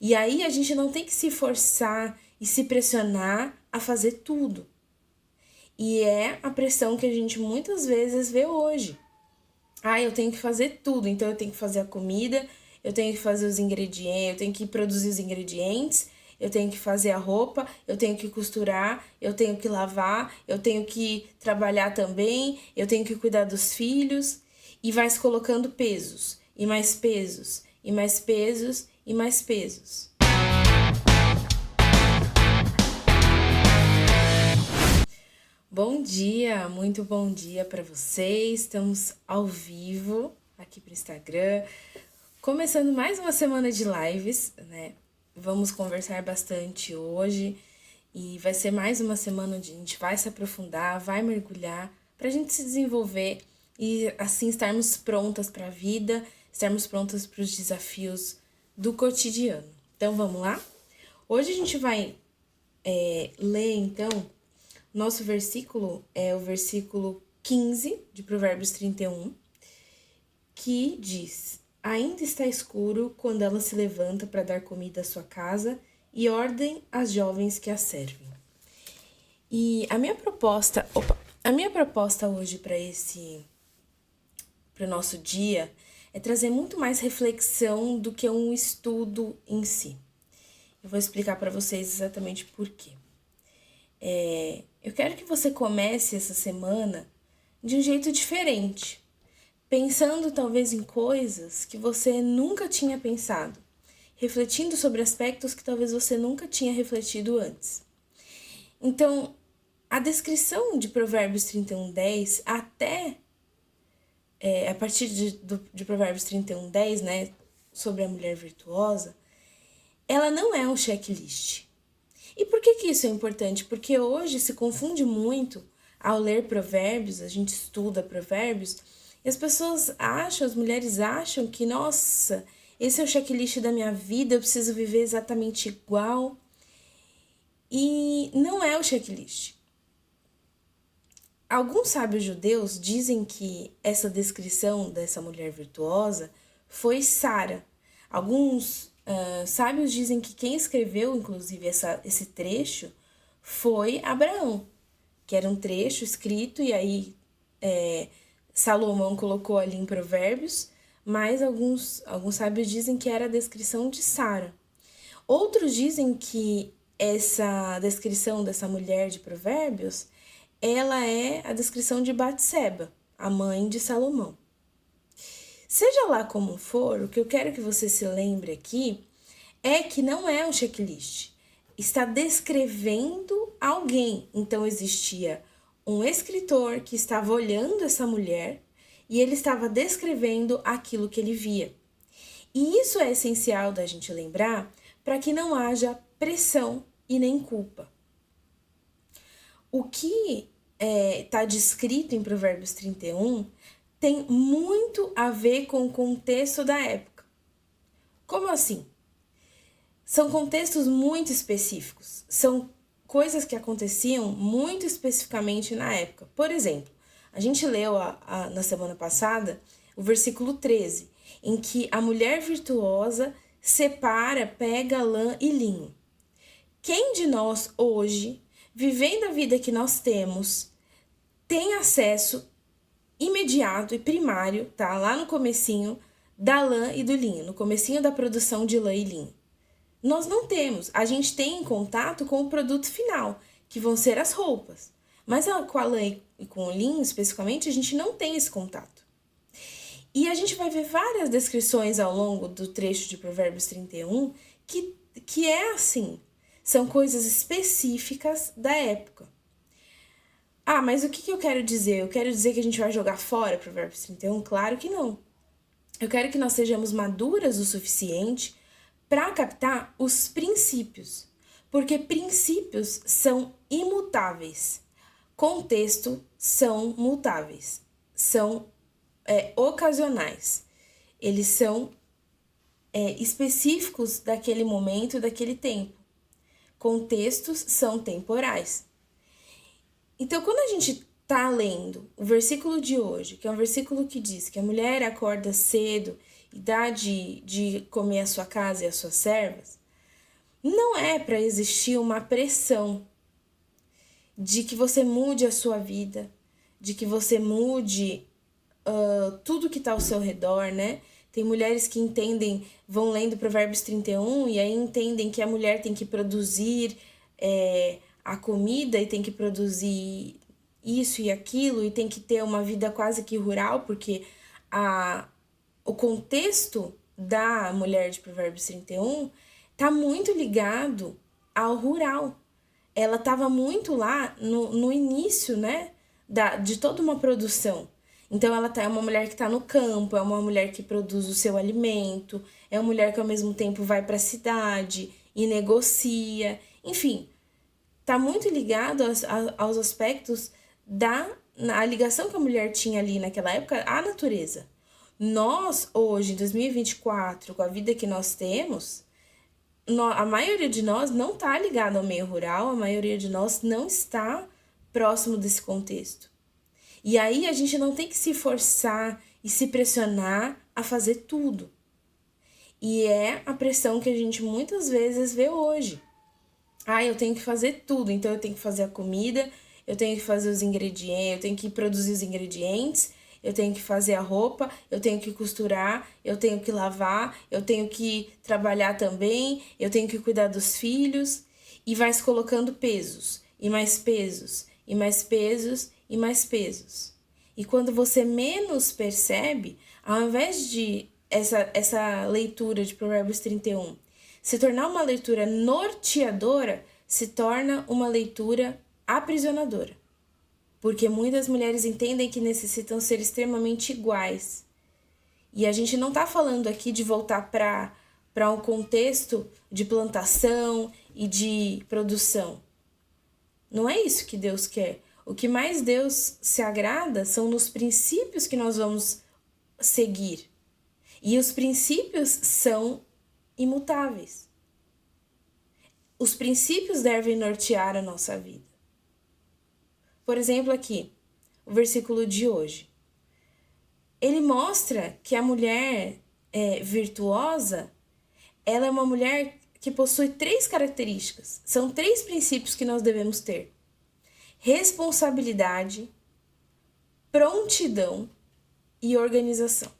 E aí a gente não tem que se forçar e se pressionar a fazer tudo. E é a pressão que a gente muitas vezes vê hoje. Eu tenho que fazer tudo, então eu tenho que fazer a comida, eu tenho que fazer os ingredientes, eu tenho que produzir os ingredientes, eu tenho que fazer a roupa, eu tenho que costurar, eu tenho que lavar, eu tenho que trabalhar também, eu tenho que cuidar dos filhos, e vai se colocando pesos, e mais pesos, e mais pesos, e mais pesos. Bom dia, muito bom dia para vocês. Estamos ao vivo aqui pro Instagram, começando mais uma semana de lives, né? Vamos conversar bastante hoje e vai ser mais uma semana onde a gente vai se aprofundar, vai mergulhar para a gente se desenvolver e assim estarmos prontas para a vida, estarmos prontas para os desafios do cotidiano. Então vamos lá? Hoje a gente vai ler então. Nosso versículo é o versículo 15 de Provérbios 31, que diz: Ainda está escuro quando ela se levanta para dar comida à sua casa e ordem às jovens que a servem. E a minha proposta hoje para o nosso dia é trazer muito mais reflexão do que um estudo em si. Eu vou explicar para vocês exatamente por quê. Eu quero que você comece essa semana de um jeito diferente, pensando talvez em coisas que você nunca tinha pensado, refletindo sobre aspectos que talvez você nunca tinha refletido antes. Então, a descrição de Provérbios 31:10 até a partir de Provérbios 31:10, né, sobre a mulher virtuosa, ela não é um checklist. E por que isso é importante? Porque hoje se confunde muito ao ler provérbios, a gente estuda provérbios, e as pessoas acham, as mulheres acham que, nossa, esse é o checklist da minha vida, eu preciso viver exatamente igual. E não é o checklist. Alguns sábios judeus dizem que essa descrição dessa mulher virtuosa foi Sara. Alguns sábios dizem que quem escreveu, inclusive, esse trecho foi Abraão, que era um trecho escrito e aí Salomão colocou ali em Provérbios, mas alguns sábios dizem que era a descrição de Sara. Outros dizem que essa descrição dessa mulher de Provérbios, ela é a descrição de Batseba, a mãe de Salomão. Seja lá como for, o que eu quero que você se lembre aqui é que não é um checklist. Está descrevendo alguém. Então, existia um escritor que estava olhando essa mulher e ele estava descrevendo aquilo que ele via. E isso é essencial da gente lembrar para que não haja pressão e nem culpa. O que está descrito em Provérbios 31 tem muito a ver com o contexto da época. Como assim? São contextos muito específicos, são coisas que aconteciam muito especificamente na época. Por exemplo, a gente leu na semana passada o versículo 13, em que a mulher virtuosa separa, pega lã e linho. Quem de nós hoje, vivendo a vida que nós temos, tem acesso imediato e primário, tá? Lá no comecinho da lã e do linho, no comecinho da produção de lã e linho. Nós não temos, a gente tem contato com o produto final, que vão ser as roupas. Mas com a lã e com o linho, especificamente, a gente não tem esse contato. E a gente vai ver várias descrições ao longo do trecho de Provérbios 31 que é assim, são coisas específicas da época. Mas o que eu quero dizer? Eu quero dizer que a gente vai jogar fora Provérbios 31? Claro que não. Eu quero que nós sejamos maduras o suficiente para captar os princípios, porque princípios são imutáveis, contexto são mutáveis, são ocasionais, eles são específicos daquele momento, daquele tempo, contextos são temporais. Então, quando a gente está lendo o versículo de hoje, que é um versículo que diz que a mulher acorda cedo e dá de comer a sua casa e as suas servas, Não é para existir uma pressão de que você mude a sua vida, de que você mude tudo que está ao seu redor, né? Tem mulheres que entendem, vão lendo Provérbios 31 e aí entendem que a mulher tem que produzir a comida e tem que produzir isso e aquilo e tem que ter uma vida quase que rural, porque o contexto da mulher de Provérbios 31 está muito ligado ao rural. Ela estava muito lá no início, né, de toda uma produção. Então ela é uma mulher que está no campo, é uma mulher que produz o seu alimento, é uma mulher que ao mesmo tempo vai para a cidade e negocia. Enfim, está muito ligado aos aspectos a ligação que a mulher tinha ali naquela época à natureza. Nós, hoje, em 2024, com a vida que nós temos, a maioria de nós não está ligada ao meio rural, a maioria de nós não está próximo desse contexto. E aí a gente não tem que se forçar e se pressionar a fazer tudo. E é a pressão que a gente muitas vezes vê hoje. Eu tenho que fazer tudo, então eu tenho que fazer a comida, eu tenho que fazer os ingredientes, eu tenho que produzir os ingredientes, eu tenho que fazer a roupa, eu tenho que costurar, eu tenho que lavar, eu tenho que trabalhar também, eu tenho que cuidar dos filhos, e vai se colocando pesos, e mais pesos, e mais pesos, e mais pesos. E quando você menos percebe, ao invés de essa leitura de Provérbios 31 se tornar uma leitura norteadora, se torna uma leitura aprisionadora. Porque muitas mulheres entendem que necessitam ser extremamente iguais. E a gente não está falando aqui de voltar para um contexto de plantação e de produção. Não é isso que Deus quer. O que mais Deus se agrada são nos princípios que nós vamos seguir. E os princípios são imutáveis. Os princípios devem nortear a nossa vida. Por exemplo, aqui, o versículo de hoje. Ele mostra que a mulher virtuosa, ela é uma mulher que possui 3 características. São 3 princípios que nós devemos ter: responsabilidade, prontidão e organização.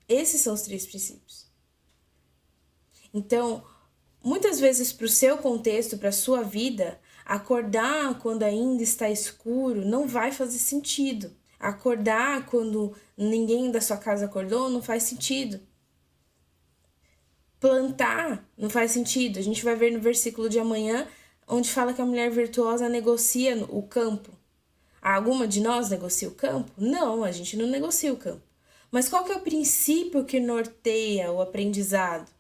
Esses são os 3 princípios. Então, muitas vezes para o seu contexto, para a sua vida, acordar quando ainda está escuro não vai fazer sentido. Acordar quando ninguém da sua casa acordou não faz sentido. Plantar não faz sentido. A gente vai ver no versículo de amanhã, onde fala que a mulher virtuosa negocia o campo. Alguma de nós negocia o campo? Não, a gente não negocia o campo. Mas qual que é o princípio que norteia o aprendizado?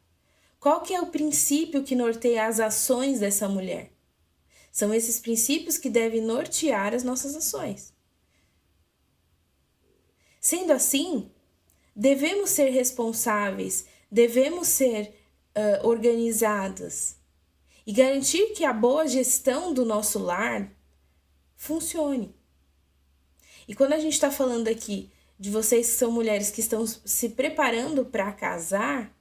Qual que é o princípio que norteia as ações dessa mulher? São esses princípios que devem nortear as nossas ações. Sendo assim, devemos ser responsáveis, devemos ser organizadas e garantir que a boa gestão do nosso lar funcione. E quando a gente está falando aqui de vocês que são mulheres que estão se preparando para casar,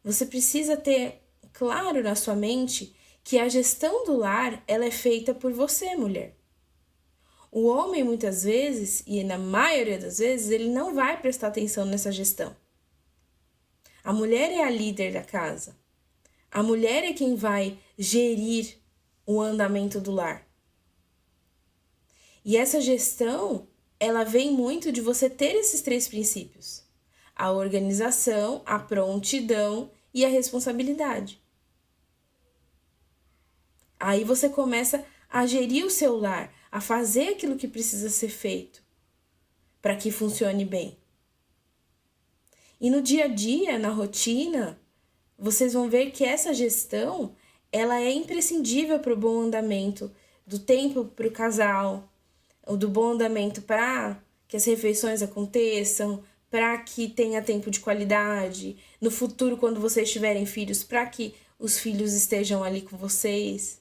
você precisa ter claro na sua mente que a gestão do lar, ela é feita por você, mulher. O homem, muitas vezes, e na maioria das vezes, ele não vai prestar atenção nessa gestão. A mulher é a líder da casa. A mulher é quem vai gerir o andamento do lar. E essa gestão, ela vem muito de você ter esses 3 princípios: a organização, a prontidão e a responsabilidade. Aí você começa a gerir o seu lar, a fazer aquilo que precisa ser feito para que funcione bem. E no dia a dia, na rotina, vocês vão ver que essa gestão, ela é imprescindível para o bom andamento do tempo para o casal, ou do bom andamento para que as refeições aconteçam, para que tenha tempo de qualidade, no futuro, quando vocês tiverem filhos, para que os filhos estejam ali com vocês.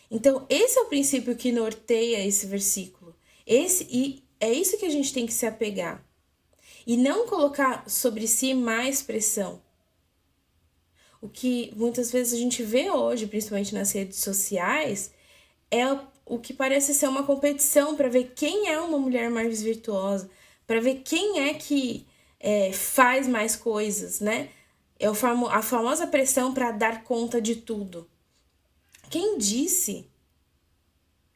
Então, esse é o princípio que norteia esse versículo. E é isso que a gente tem que se apegar. E não colocar sobre si mais pressão. O que muitas vezes a gente vê hoje, principalmente nas redes sociais, é o que parece ser uma competição para ver quem é uma mulher mais virtuosa, para ver quem é que faz mais coisas, né? É a famosa pressão para dar conta de tudo. Quem disse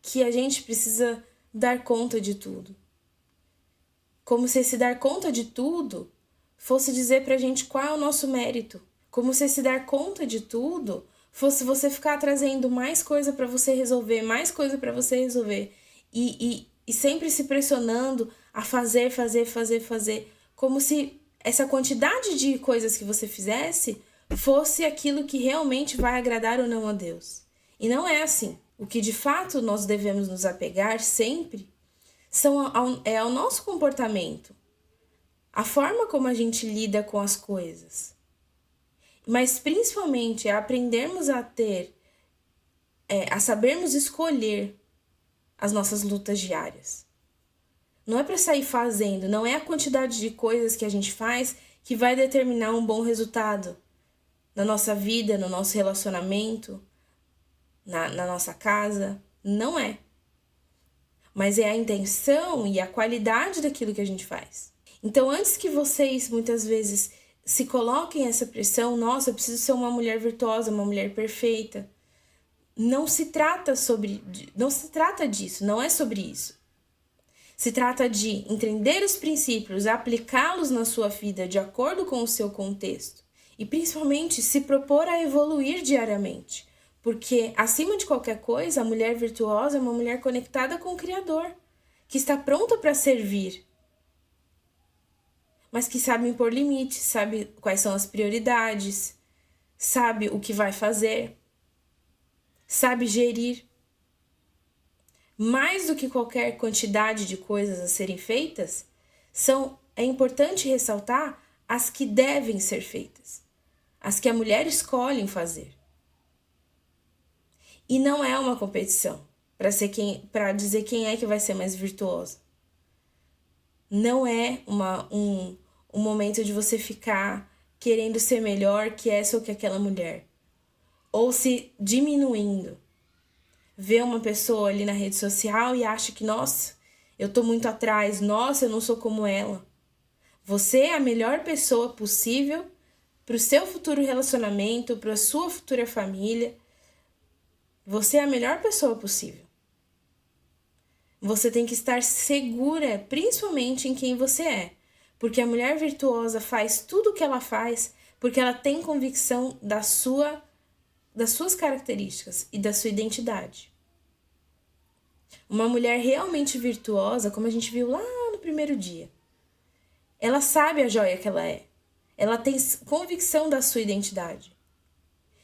que a gente precisa dar conta de tudo? Como se esse dar conta de tudo fosse dizer pra gente qual é o nosso mérito. Como se esse dar conta de tudo fosse você ficar trazendo mais coisa pra você resolver, mais coisa pra você resolver. E sempre se pressionando a fazer. Como se essa quantidade de coisas que você fizesse fosse aquilo que realmente vai agradar ou não a Deus. E não é assim. O que de fato nós devemos nos apegar sempre é ao nosso comportamento, a forma como a gente lida com as coisas. Mas principalmente é aprendermos a sabermos escolher as nossas lutas diárias. Não é para sair fazendo, não é a quantidade de coisas que a gente faz que vai determinar um bom resultado na nossa vida, no nosso relacionamento, na nossa casa. Não é. Mas é a intenção e a qualidade daquilo que a gente faz. Então, antes que vocês, muitas vezes, se coloquem essa pressão, nossa, eu preciso ser uma mulher virtuosa, uma mulher perfeita, não se trata disso, não é sobre isso. Se trata de entender os princípios, aplicá-los na sua vida de acordo com o seu contexto e, principalmente, se propor a evoluir diariamente. Porque, acima de qualquer coisa, a mulher virtuosa é uma mulher conectada com o Criador, que está pronta para servir, mas que sabe impor limites, sabe quais são as prioridades, sabe o que vai fazer, sabe gerir. Mais do que qualquer quantidade de coisas a serem feitas, é importante ressaltar as que devem ser feitas, as que a mulher escolhe fazer. E não é uma competição para dizer quem é que vai ser mais virtuosa. Não é um momento de você ficar querendo ser melhor que essa ou que aquela mulher. Ou se diminuindo. Vê uma pessoa ali na rede social e acha que, nossa, eu tô muito atrás, nossa, eu não sou como ela. Você é a melhor pessoa possível para o seu futuro relacionamento, para a sua futura família. Você é a melhor pessoa possível. Você tem que estar segura, principalmente em quem você é. Porque a mulher virtuosa faz tudo o que ela faz porque ela tem convicção das suas características e da sua identidade. Uma mulher realmente virtuosa, como a gente viu lá no primeiro dia, ela sabe a joia que ela é. Ela tem convicção da sua identidade.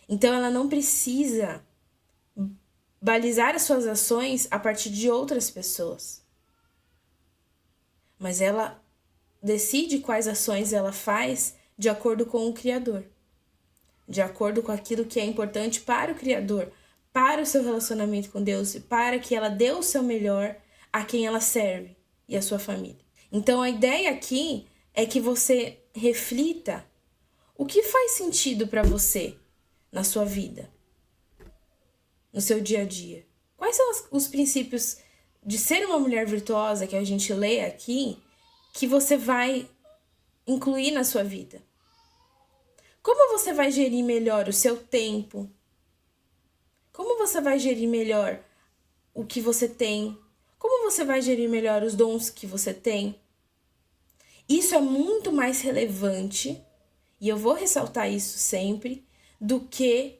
Então ela não precisa balizar as suas ações a partir de outras pessoas. Mas ela decide quais ações ela faz de acordo com o Criador. De acordo com aquilo que é importante para o Criador, para o seu relacionamento com Deus e para que ela dê o seu melhor a quem ela serve e a sua família. Então a ideia aqui é que você reflita o que faz sentido para você na sua vida, no seu dia a dia. Quais são os princípios de ser uma mulher virtuosa que a gente lê aqui que você vai incluir na sua vida? Como você vai gerir melhor o seu tempo? Como você vai gerir melhor o que você tem? Como você vai gerir melhor os dons que você tem? Isso é muito mais relevante, e eu vou ressaltar isso sempre, do que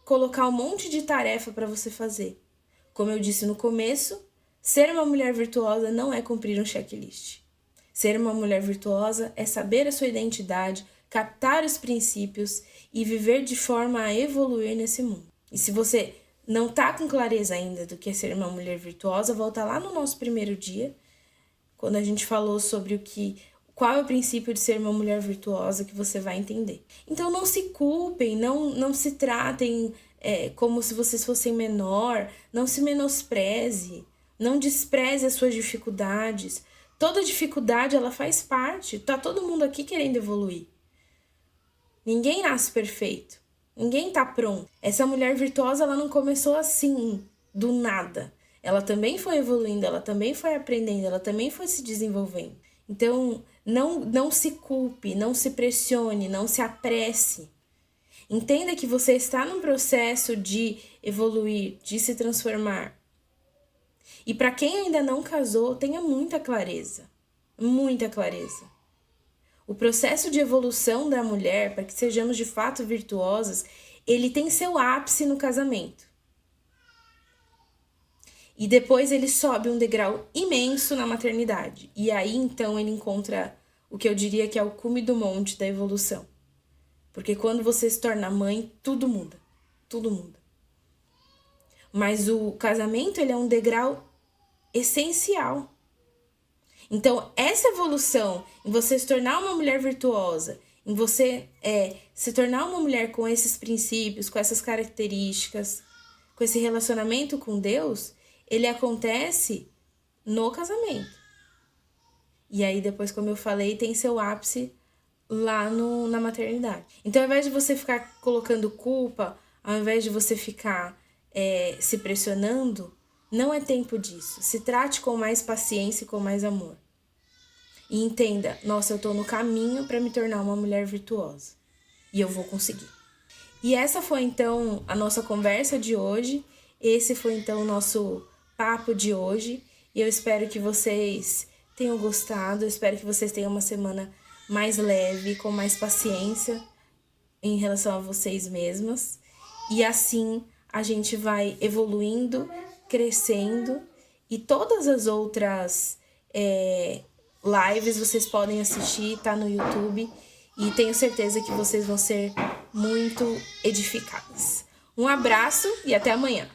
colocar um monte de tarefa para você fazer. Como eu disse no começo, ser uma mulher virtuosa não é cumprir um checklist. Ser uma mulher virtuosa é saber a sua identidade, captar os princípios e viver de forma a evoluir nesse mundo. E se você não está com clareza ainda do que é ser uma mulher virtuosa, volta lá no nosso primeiro dia, quando a gente falou sobre qual é o princípio de ser uma mulher virtuosa, que você vai entender. Então não se culpem, não se tratem como se vocês fossem menor, não se menospreze, não despreze as suas dificuldades. Toda dificuldade ela faz parte, tá todo mundo aqui querendo evoluir. Ninguém nasce perfeito. Ninguém tá pronto. Essa mulher virtuosa, ela não começou assim, do nada. Ela também foi evoluindo, ela também foi aprendendo, ela também foi se desenvolvendo. Então, não se culpe, não se pressione, não se apresse. Entenda que você está num processo de evoluir, de se transformar. E para quem ainda não casou, tenha muita clareza. Muita clareza. O processo de evolução da mulher, para que sejamos de fato virtuosas, ele tem seu ápice no casamento. E depois ele sobe um degrau imenso na maternidade. E aí, então, ele encontra o que eu diria que é o cume do monte da evolução. Porque quando você se torna mãe, tudo muda. Tudo muda. Mas o casamento, ele é um degrau essencial. Então, essa evolução em você se tornar uma mulher virtuosa, em você se tornar uma mulher com esses princípios, com essas características, com esse relacionamento com Deus, ele acontece no casamento. E aí, depois, como eu falei, tem seu ápice lá na maternidade. Então, ao invés de você ficar colocando culpa, ao invés de você ficar se pressionando, não é tempo disso. Se trate com mais paciência e com mais amor. E entenda, nossa, eu tô no caminho para me tornar uma mulher virtuosa. E eu vou conseguir. E essa foi, então, a nossa conversa de hoje. Esse foi, então, o nosso papo de hoje. E eu espero que vocês tenham gostado. Eu espero que vocês tenham uma semana mais leve, com mais paciência em relação a vocês mesmas. E assim a gente vai evoluindo, crescendo. E todas as outras lives vocês podem assistir, tá no YouTube. E tenho certeza que vocês vão ser muito edificadas. Um abraço e até amanhã.